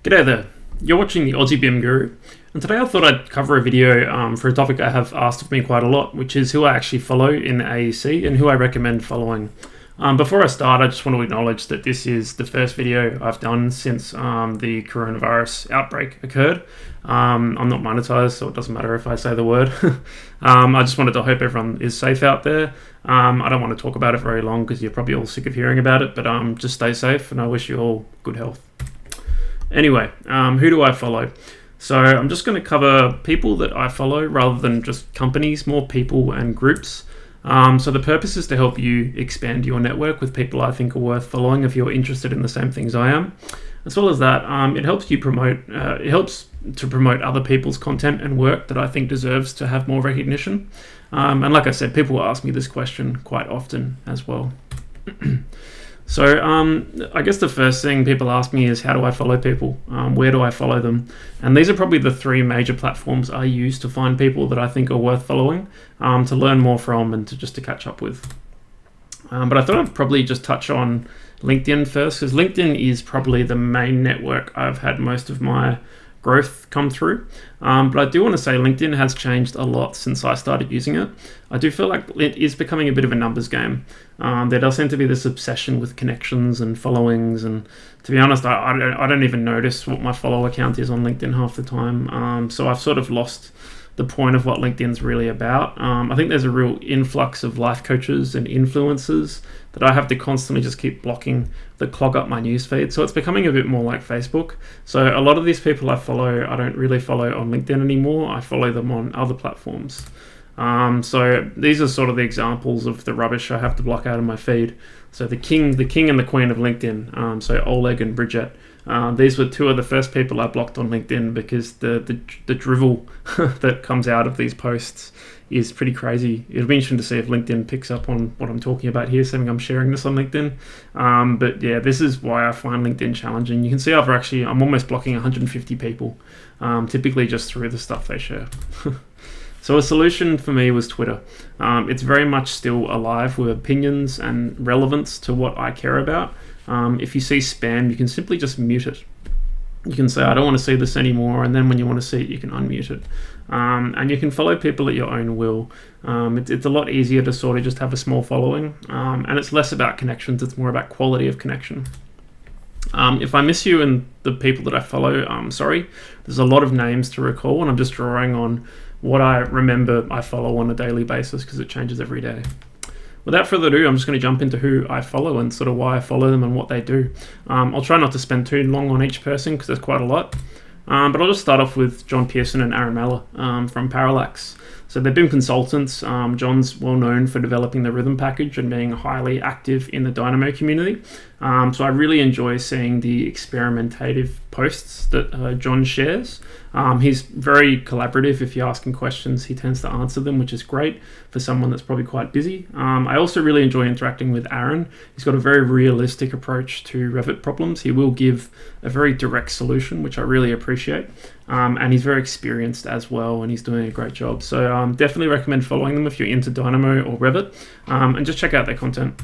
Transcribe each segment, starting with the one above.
G'day there, you're watching the Aussie BIM Guru, and today I thought I'd cover a video for a topic I have asked of me quite a lot, which is who I actually follow in AEC and who I recommend following. Before I start, I just want to acknowledge that this is the first video I've done since the coronavirus outbreak occurred. I'm not monetized, so it doesn't matter if I say the word. I just wanted to hope everyone is safe out there. I don't want to talk about it very long because you're probably all sick of hearing about it, but just stay safe and I wish you all good health. Anyway, who do I follow? So I'm just going to cover people that I follow rather than just companies, more people and groups. So the purpose is to help you expand your network with people I think are worth following if you're interested in the same things I am. As well as that, it helps you promote. It helps to promote other people's content and work that I think deserves to have more recognition. And like I said, people ask me this question quite often as well. So I guess the first thing people ask me is, how do I follow people? Where do I follow them? And these are probably the three major platforms I use to find people that I think are worth following, to learn more from and to catch up with. But I thought I'd probably just touch on LinkedIn first, because LinkedIn is probably the main network I've had most of my growth come through. But I do want to say LinkedIn has changed a lot since I started using it. I do feel like it is becoming a bit of a numbers game. There does seem to be this obsession with connections and followings, and to be honest, I don't even notice what my follower count is on LinkedIn half the time. So I've sort of lost the point of what LinkedIn's really about. I think there's a real influx of life coaches and influencers that I have to constantly just keep blocking that clog up my newsfeed. So it's becoming a bit more like Facebook. So a lot of these people I follow, I don't really follow on LinkedIn anymore. I follow them on other platforms. So these are sort of the examples of the rubbish I have to block out of my feed. So the king and the queen of LinkedIn, so Oleg and Bridget. These were two of the first people I blocked on LinkedIn because the drivel that comes out of these posts is pretty crazy. It'll be interesting to see if LinkedIn picks up on what I'm talking about here, saying I'm sharing this on LinkedIn. But yeah, this is why I find LinkedIn challenging. You can see I'm almost blocking 150 people, typically just through the stuff they share. So a solution for me was Twitter. It's very much still alive with opinions and relevance to what I care about. If you see spam, you can simply just mute it. You can say, I don't want to see this anymore, and then when you want to see it, you can unmute it. And you can follow people at your own will. It's a lot easier to sort of just have a small following, and it's less about connections, it's more about quality of connection. If I miss you and the people that I follow, I'm sorry. There's a lot of names to recall, and I'm just drawing on what I remember I follow on a daily basis because it changes every day. Without further ado, I'm just going to jump into who I follow and sort of why I follow them and what they do. I'll try not to spend too long on each person because there's quite a lot. But I'll just start off with John Pierson and Aaron Miller from Parallax. So they've been consultants. John's well known for developing the rhythm package and being highly active in the Dynamo community. So I really enjoy seeing the experimentative posts that John shares. He's very collaborative. If you ask him questions, he tends to answer them, which is great for someone that's probably quite busy. I also really enjoy interacting with Aaron. He's got a very realistic approach to Revit problems. He will give a very direct solution, which I really appreciate. And he's very experienced as well, and he's doing a great job. So definitely recommend following them if you're into Dynamo or Revit, and just check out their content.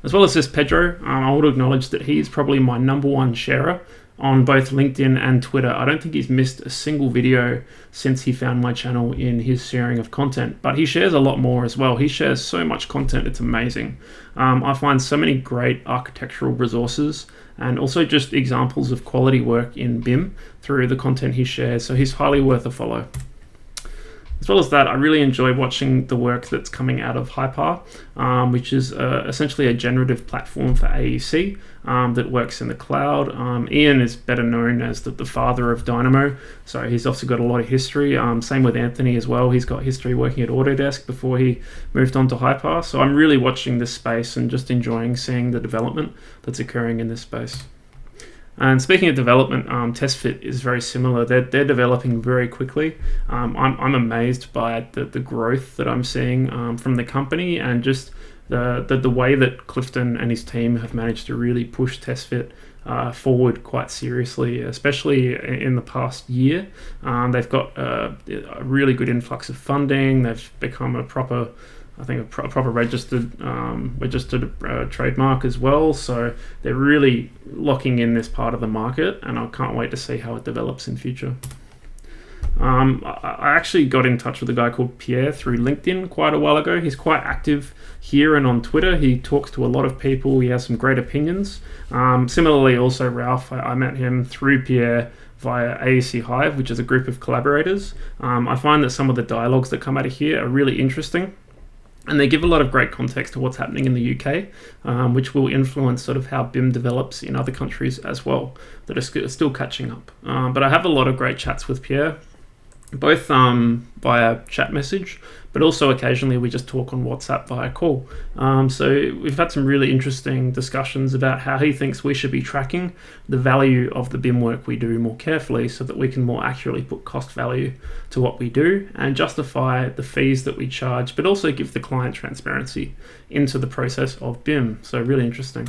As well as this Pedro, I would acknowledge that he's probably my number one sharer on both LinkedIn and Twitter. I don't think he's missed a single video since he found my channel in his sharing of content, but he shares a lot more as well. He shares so much content, it's amazing. I find so many great architectural resources and also just examples of quality work in BIM through the content he shares, so he's highly worth a follow. As well as that, I really enjoy watching the work that's coming out of Hypar, which is essentially a generative platform for AEC that works in the cloud. Ian is better known as the father of Dynamo, so he's also got a lot of history. Same with Anthony as well. He's got history working at Autodesk before he moved on to Hypar. So I'm really watching this space and just enjoying seeing the development that's occurring in this space. And speaking of development, Testfit is very similar. They're developing very quickly. I'm amazed by the growth that I'm seeing from the company, and just the way that Clifton and his team have managed to really push Testfit forward quite seriously, especially in the past year. They've got a really good influx of funding. They've become a proper I think, a proper registered trademark as well. So they're really locking in this part of the market, and I can't wait to see how it develops in future. I actually got in touch with a guy called Pierre through LinkedIn quite a while ago. He's quite active here and on Twitter. He talks to a lot of people. He has some great opinions. Similarly, also Ralph, I met him through Pierre via AEC Hive, which is a group of collaborators. I find that some of the dialogues that come out of here are really interesting, and they give a lot of great context to what's happening in the UK, which will influence sort of how BIM develops in other countries as well that are still catching up. But I have a lot of great chats with Pierre, both via chat message, but also occasionally we just talk on WhatsApp via call. So we've had some really interesting discussions about how he thinks we should be tracking the value of the BIM work we do more carefully, so that we can more accurately put cost value to what we do and justify the fees that we charge, but also give the client transparency into the process of BIM. So really interesting.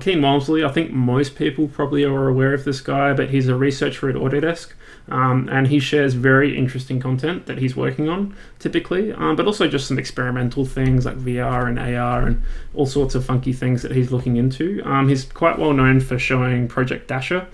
Keen Walmsley, I think most people probably are aware of this guy, but he's a researcher at Autodesk, and he shares very interesting content that he's working on typically, but also just some experimental things like VR and AR and all sorts of funky things that he's looking into. He's quite well known for showing Project Dasher,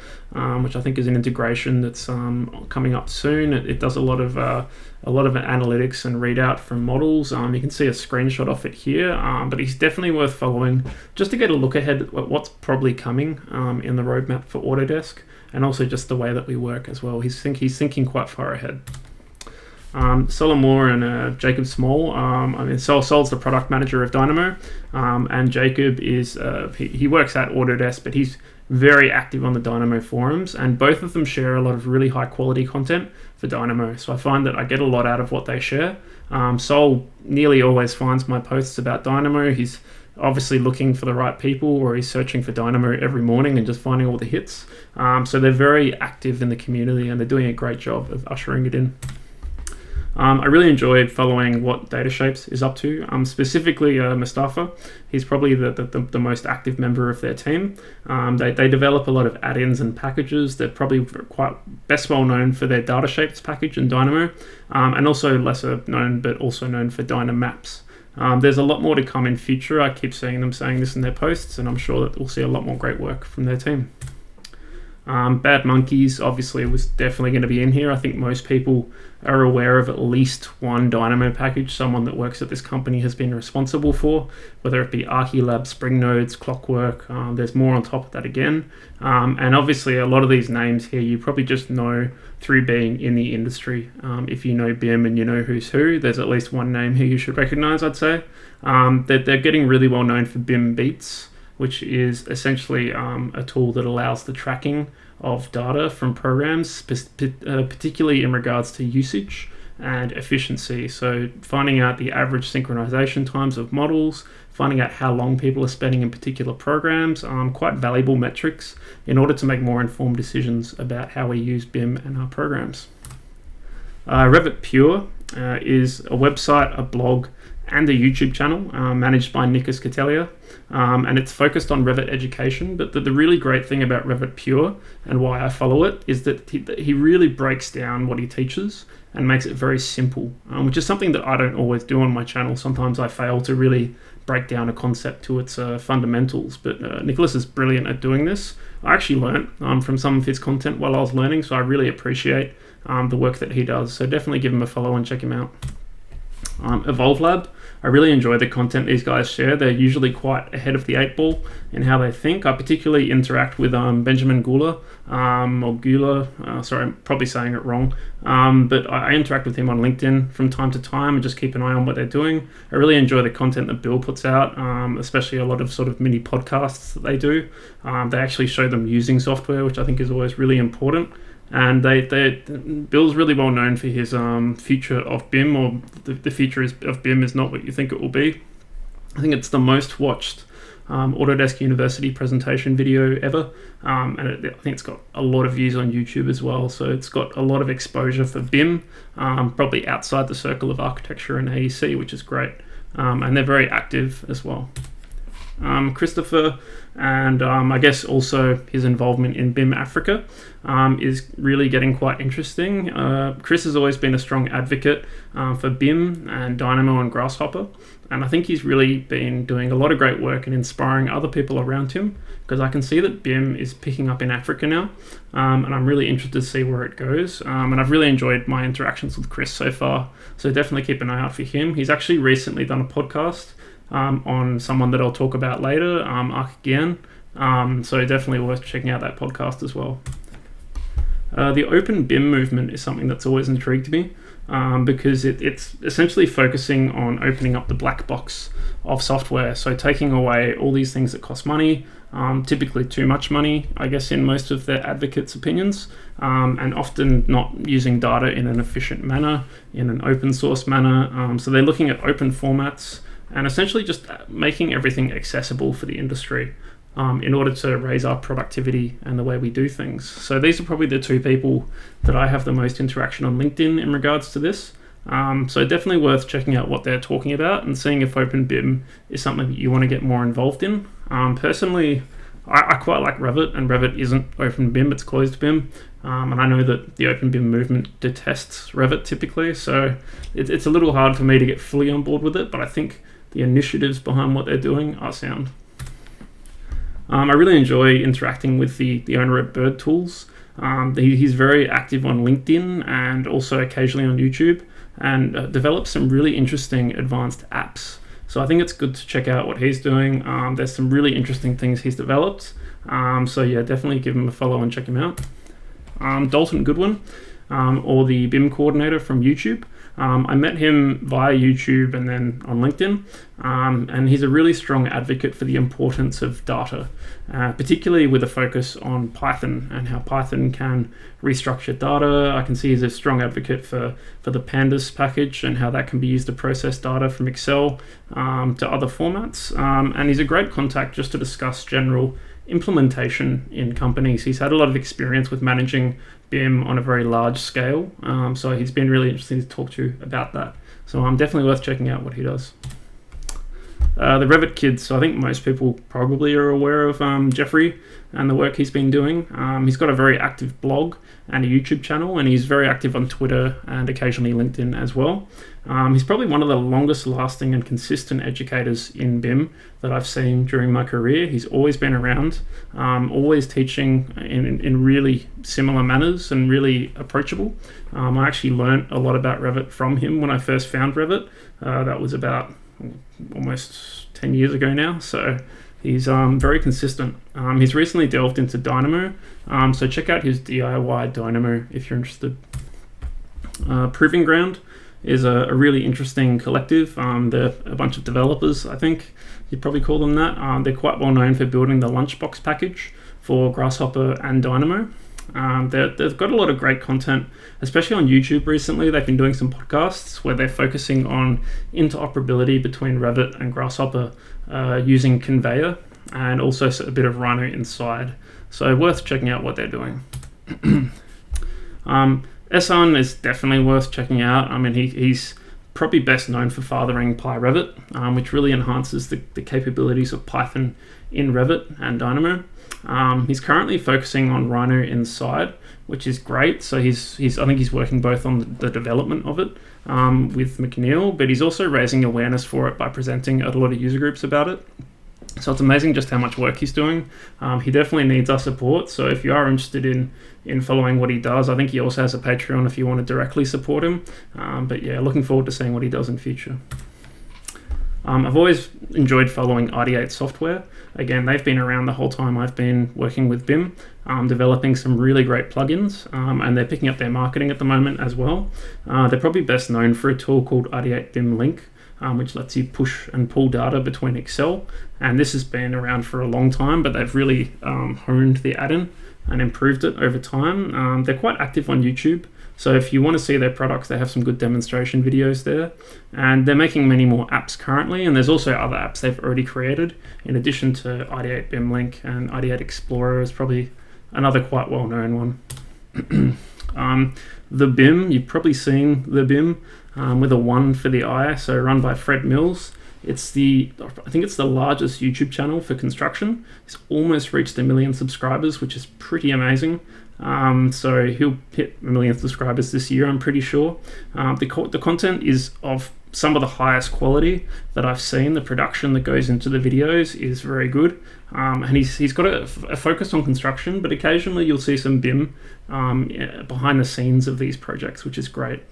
which I think is an integration that's coming up soon. It does a lot of analytics and readout from models. You can see a screenshot of it here, but he's definitely worth following just to get a look ahead at what's probably coming in the roadmap for Autodesk, and also just the way that we work as well. He's thinking quite far ahead. Solomon Moore and Jacob Small. Sol's the product manager of Dynamo, and Jacob is he works at Autodesk, but he's very active on the Dynamo forums, and both of them share a lot of really high quality content for Dynamo. So I find that I get a lot out of what they share. Sol nearly always finds my posts about Dynamo. He's obviously looking for the right people, or he's searching for Dynamo every morning and just finding all the hits. So they're very active in the community, and they're doing a great job of ushering it in. I really enjoyed following what DataShapes is up to, specifically Mostafa. He's probably the most active member of their team. They develop a lot of add-ins and packages. They're probably quite best well known for their DataShapes package in Dynamo, and also lesser known, but also known for Dynamaps. There's a lot more to come in future. I keep seeing them saying this in their posts, and I'm sure that we'll see a lot more great work from their team. Bad Monkeys obviously was definitely going to be in here. I think most people are aware of at least one Dynamo package someone that works at this company has been responsible for, whether it be Archilab, Spring Nodes, Clockwork. There's more on top of that again. And obviously a lot of these names here you probably just know through being in the industry. If you know BIM and you know who's who, there's at least one name here you should recognize, I'd say. They're getting really well known for BIM Beats, which is essentially a tool that allows the tracking of data from programs, particularly in regards to usage and efficiency. So finding out the average synchronization times of models, finding out how long people are spending in particular programs, quite valuable metrics in order to make more informed decisions about how we use BIM and our programs. Revit Pure is a website, a blog, and a YouTube channel managed by Nikos Katelia, and it's focused on Revit education. But the really great thing about Revit Pure and why I follow it is that he really breaks down what he teaches and makes it very simple, which is something that I don't always do on my channel. Sometimes I fail to really break down a concept to its fundamentals, but Nicholas is brilliant at doing this. I actually learned from some of his content while I was learning, so I really appreciate the work that he does. So definitely give him a follow and check him out. Evolve Lab, I really enjoy the content these guys share. They're usually quite ahead of the 8-ball in how they think. I particularly interact with Benjamin Gula, sorry, I'm probably saying it wrong, but I interact with him on LinkedIn from time to time and just keep an eye on what they're doing. I really enjoy the content that Bill puts out, especially a lot of sort of mini podcasts that they do. They actually show them using software, which I think is always really important. And Bill's really well known for his future of BIM, or the future of BIM is not what you think it will be. I think it's the most watched Autodesk University presentation video ever, and I think it's got a lot of views on YouTube as well, so it's got a lot of exposure for BIM, probably outside the circle of architecture and AEC, which is great, and they're very active as well. Christopher, and I guess also his involvement in BIM Africa is really getting quite interesting. Chris has always been a strong advocate for BIM and Dynamo and Grasshopper, and I think he's really been doing a lot of great work and inspiring other people around him, because I can see that BIM is picking up in Africa now, and I'm really interested to see where it goes. And I've really enjoyed my interactions with Chris so far, so definitely keep an eye out for him. He's actually recently done a podcast on someone that I'll talk about later, Archigian. So definitely worth checking out that podcast as well. The OpenBIM movement is something that's always intrigued me, because it's essentially focusing on opening up the black box of software. So taking away all these things that cost money, typically too much money, I guess, in most of their advocates' opinions, and often not using data in an efficient manner, in an open source manner. So they're looking at open formats and essentially just making everything accessible for the industry, in order to raise our productivity and the way we do things. So these are probably the two people that I have the most interaction on LinkedIn in regards to this. So definitely worth checking out what they're talking about and seeing if OpenBIM is something that you want to get more involved in. Personally, I quite like Revit, and Revit isn't OpenBIM, it's closed BIM. And I know that the OpenBIM movement detests Revit typically, so it's a little hard for me to get fully on board with it, but I think the initiatives behind what they're doing are sound. I really enjoy interacting with the owner at Bird Tools. He's very active on LinkedIn and also occasionally on YouTube, and develops some really interesting advanced apps. So I think it's good to check out what he's doing. There's some really interesting things he's developed. So yeah, definitely give him a follow and check him out. Dalton Goodwin, or the BIM Coordinator from YouTube. I met him via YouTube and then on LinkedIn, and he's a really strong advocate for the importance of data, particularly with a focus on Python and how Python can restructure data. I can see he's a strong advocate for the Pandas package and how that can be used to process data from Excel to other formats, and he's a great contact just to discuss general implementation in companies. He's had a lot of experience with managing BIM on a very large scale, so he's been really interesting to talk to about that. So definitely worth checking out what he does. The Revit Kid, so I think most people probably are aware of Jeffrey and the work he's been doing. He's got a very active blog and a YouTube channel, and he's very active on Twitter and occasionally LinkedIn as well. He's probably one of the longest lasting and consistent educators in BIM that I've seen during my career. He's always been around, always teaching in really similar manners and really approachable. I actually learned a lot about Revit from him when I first found Revit. That was about almost 10 years ago now, so he's very consistent. He's recently delved into Dynamo, so check out his DIY Dynamo if you're interested. Proving Ground is a really interesting collective. They're a bunch of developers, I think you'd probably call them that. They're quite well known for building the Lunchbox package for Grasshopper and Dynamo. They've got a lot of great content, especially on YouTube recently. They've been doing some podcasts where they're focusing on interoperability between Revit and Grasshopper using Conveyor, and also a bit of Rhino inside. So worth checking out what they're doing. Ehsan is definitely worth checking out. I mean, he's probably best known for fathering Pyrevit, which really enhances the capabilities of Python in Revit and Dynamo. He's currently focusing on Rhino inside, which is great. So I think he's working both on the development of it with McNeil, but he's also raising awareness for it by presenting at a lot of user groups about it. So it's amazing just how much work he's doing. He definitely needs our support. So if you are interested in following what he does, I think he also has a Patreon if you want to directly support him. But yeah, looking forward to seeing what he does in future. I've always enjoyed following ID8 Software. Again, they've been around the whole time I've been working with BIM, developing some really great plugins, and they're picking up their marketing at the moment as well. They're probably best known for a tool called ID8 BIM Link, which lets you push and pull data between Excel. And this has been around for a long time, but they've really honed the add-in and improved it over time. They're quite active on YouTube. So if you want to see their products, they have some good demonstration videos there. And they're making many more apps currently. And there's also other apps they've already created, in addition to ID8 BIM Link, and ID8 Explorer is probably another quite well-known one. The BIM, you've probably seen the BIM with a 1 for the I, so run by Fred Mills. I think it's the largest YouTube channel for construction. He's almost reached 1 million subscribers, which is pretty amazing. So he'll hit 1 million subscribers this year, I'm pretty sure. The content is of some of the highest quality that I've seen. The production that goes into the videos is very good. And he's got a focus on construction, but occasionally you'll see some BIM behind the scenes of these projects, which is great.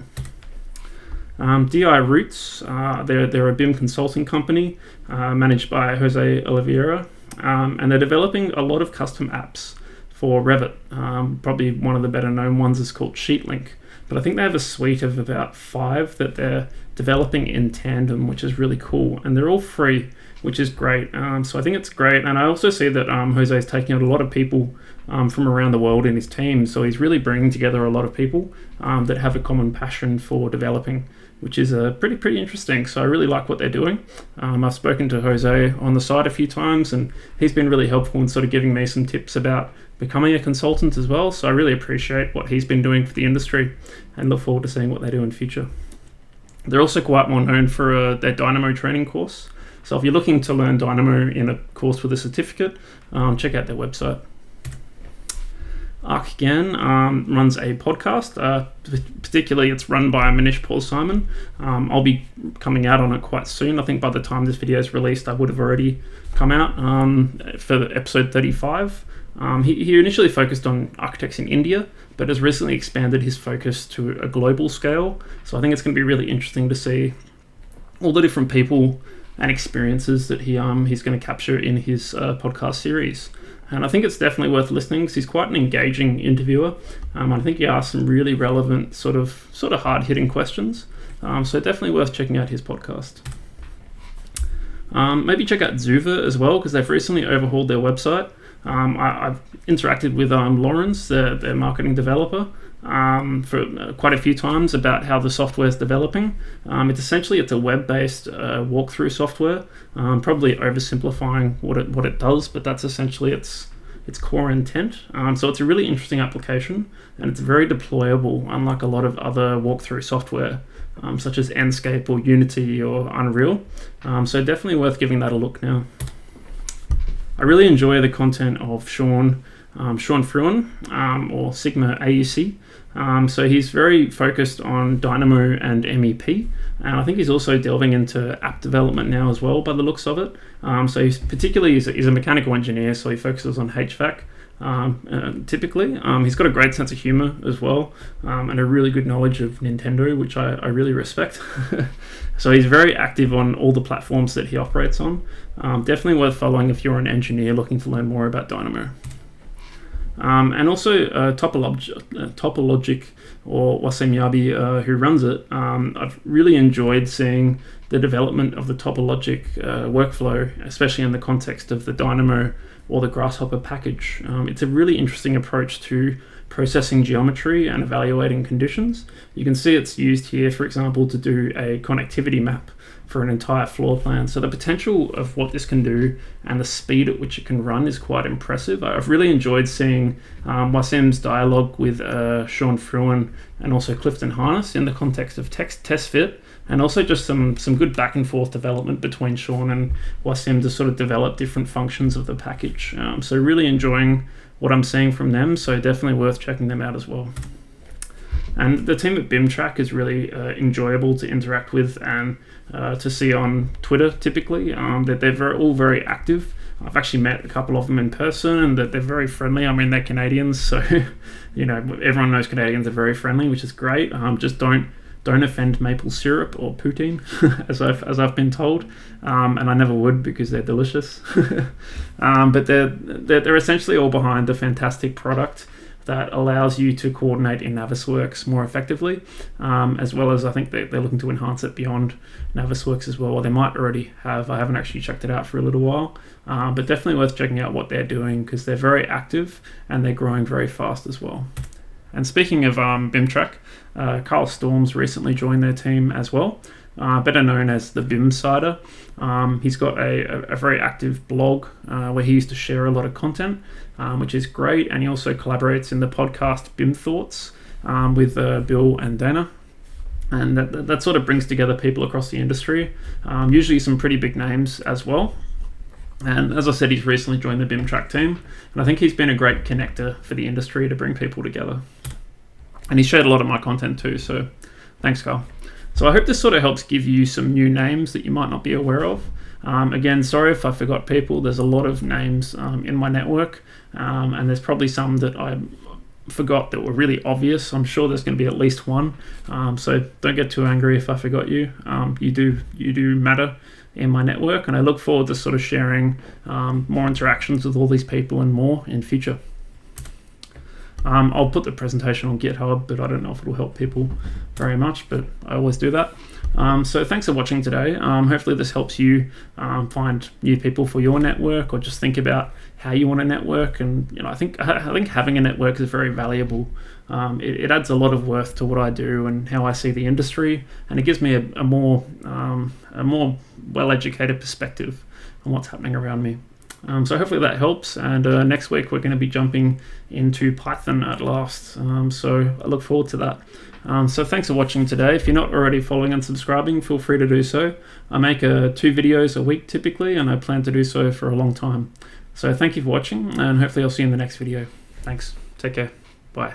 DI Roots, they're a BIM consulting company managed by Jose Oliveira, and they're developing a lot of custom apps for Revit. Probably one of the better known ones is called SheetLink, but I think they have a suite of about 5 that they're developing in tandem, which is really cool, and they're all free, which is great. So I think it's great, and I also see that Jose is taking out a lot of people from around the world in his team, so he's really bringing together a lot of people that have a common passion for developing, which is pretty interesting. So I really like what they're doing. I've spoken to Jose on the side a few times, and he's been really helpful in sort of giving me some tips about becoming a consultant as well. So I really appreciate what he's been doing for the industry and look forward to seeing what they do in the future. They're also quite well known for their Dynamo training course. So if you're looking to learn Dynamo in a course with a certificate, check out their website. ArcGAN runs a podcast. Particularly, it's run by Manish Paul Simon. I'll be coming out on it quite soon. I think by the time this video is released, I would have already come out for episode 35. He initially focused on architects in India, but has recently expanded his focus to a global scale. So I think it's going to be really interesting to see all the different people and experiences that he's going to capture in his podcast series. And I think it's definitely worth listening because he's quite an engaging interviewer. I think he asks some really relevant, sort of hard-hitting questions. So definitely worth checking out his podcast. Maybe check out Xuver as well, because they've recently overhauled their website. I've interacted with Lawrence, their marketing developer, for quite a few times about how the software is developing. It's a web-based walkthrough software, probably oversimplifying what it does, but that's essentially its core intent. So it's a really interesting application, and it's very deployable, unlike a lot of other walkthrough software, such as Enscape or Unity or Unreal. So definitely worth giving that a look now. I really enjoy the content of Sean Fruin, or Sigma AEC. So he's very focused on Dynamo and MEP, and I think he's also delving into app development now as well, by the looks of it. So he's a mechanical engineer, so he focuses on HVAC typically. He's got a great sense of humor as well, and a really good knowledge of Nintendo, which I really respect. So he's very active on all the platforms that he operates on. Definitely worth following if you're an engineer looking to learn more about Dynamo. And also Topologic, or Wassim, who runs it. I've really enjoyed seeing the development of the Topologic workflow, especially in the context of the Dynamo or the Grasshopper package. It's a really interesting approach to processing geometry and evaluating conditions. You can see it's used here, for example, to do a connectivity map for an entire floor plan. So the potential of what this can do and the speed at which it can run is quite impressive. I've really enjoyed seeing Wassim's dialogue with Sean Fruin and also Clifton Harness in the context of Testfit, and also just some good back and forth development between Sean and Wassim to sort of develop different functions of the package. So really enjoying what I'm seeing from them, so definitely worth checking them out as well. And the team at BIMtrack is really enjoyable to interact with and to see on Twitter typically. That they're all very active. I've actually met a couple of them in person, and that they're very friendly. I mean, they're Canadians, so everyone knows Canadians are very friendly, which is great. Just don't offend maple syrup or poutine, as I've been told, and I never would because they're delicious. But they're essentially all behind the fantastic product that allows you to coordinate in Navisworks more effectively, as well as I think they're looking to enhance it beyond Navisworks as well. Or they might already have. I haven't actually checked it out for a little while, but definitely worth checking out what they're doing because they're very active and they're growing very fast as well. And speaking of BIMtrack, Carl Storms recently joined their team as well, better known as the BIMsider. He's got a very active blog where he used to share a lot of content, which is great, and he also collaborates in the podcast BIM Thoughts with Bill and Dana. And that sort of brings together people across the industry, usually some pretty big names as well. And as I said, he's recently joined the BIM track team, and I think he's been a great connector for the industry to bring people together. And he shared a lot of my content too, so thanks, Carl. So I hope this sort of helps give you some new names that you might not be aware of. Again, sorry if I forgot people. There's a lot of names in my network, and there's probably some that I forgot that were really obvious. I'm sure there's going to be at least one, so don't get too angry if I forgot you. You do matter in my network, and I look forward to sort of sharing more interactions with all these people and more in future. I'll put the presentation on GitHub, but I don't know if it'll help people very much, but I always do that. So thanks for watching today. Hopefully this helps you find new people for your network, or just think about how you want to network. And I think having a network is very valuable. It adds a lot of worth to what I do and how I see the industry, and it gives me a more well-educated perspective on what's happening around me. So hopefully that helps, and next week we're going to be jumping into Python at last, so I look forward to that. So thanks for watching today. If you're not already following and subscribing, feel free to do so. I make 2 videos a week typically, and I plan to do so for a long time. So thank you for watching, and hopefully I'll see you in the next video. Thanks. Take care. Bye.